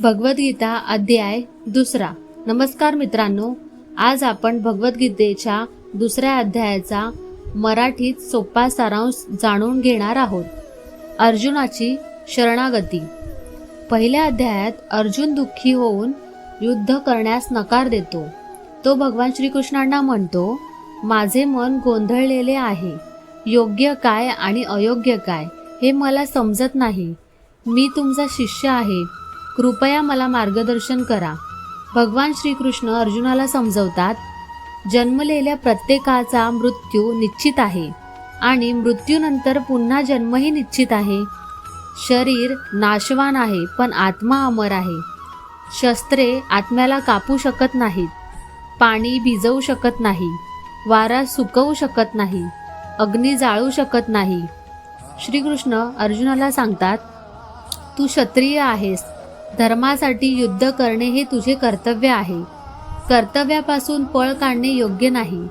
भगवद्गीता अध्याय 2. नमस्कार मित्रांनो, आज आपण भगवद्गीतेच्या 2ऱ्या अध्यायाचा मराठीत सोपा सारांश जाणून घेणार आहोत. अर्जुनाची शरणागती. पहिल्या अध्यायात अर्जुन दुःखी होऊन युद्ध करण्यास नकार देतो. तो भगवान श्रीकृष्णांना म्हणतो, माझे मन गोंधळलेले आहे. योग्य काय आणि अयोग्य काय हे मला समजत नाही. मी तुमचा शिष्य आहे. कृपया मला मार्गदर्शन करा. भगवान श्रीकृष्ण अर्जुनाला समजवतात, जन्मलेल्या प्रत्येकाचा मृत्यू निश्चित आहे आणि मृत्यूनंतर पुन्हा जन्मही निश्चित आहे. शरीर नाशवान आहे पण आत्मा अमर आहे. शस्त्रे आत्म्याला कापू शकत नाहीत. पाणी भिजवू शकत नाही. वारा सुकवू शकत नाही. अग्नी जाळू शकत नाही. श्रीकृष्ण अर्जुनाला सांगतात, तू क्षत्रिय आहेस. धर्मासाठी युद्ध करणे हे तुझे कर्तव्य आहे. कर्तव्यापासून पळ काढणे योग्य नाही.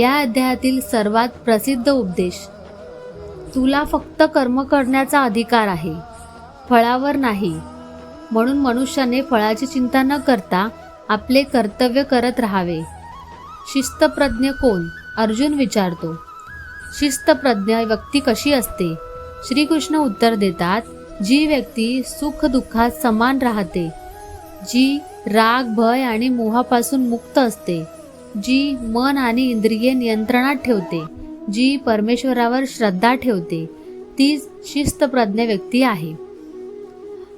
या अध्यायातील सर्वात प्रसिद्ध उपदेश, तुला फक्त कर्म करण्याचा अधिकार आहे, फळावर नाही. म्हणून मनुष्याने फळाची चिंता न करता आपले कर्तव्य करत राहावे. शिस्तप्रज्ञ कोण? अर्जुन विचारतो. शिस्तप्रज्ञ व्यक्ती कशी असते? श्रीकृष्ण उत्तर देतात, जी व्यक्ती सुख दुःखात समान राहते, जी राग भय आणि मोहापासून मुक्त असते, जी मन आणि इंद्रिये नियंत्रणात ठेवते, जी परमेश्वरावर श्रद्धा ठेवते, तीच शिस्तप्रज्ञ व्यक्ती आहे.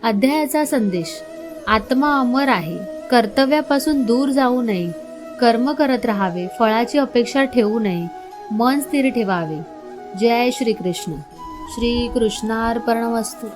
अध्यायाचा संदेश, आत्मा अमर आहे. कर्तव्यापासून दूर जाऊ नये. कर्म करत राहावे. फळाची अपेक्षा ठेवू नये. मन स्थिर ठेवावे. जय श्रीकृष्ण. श्रीकृष्णार्पणमस्तु.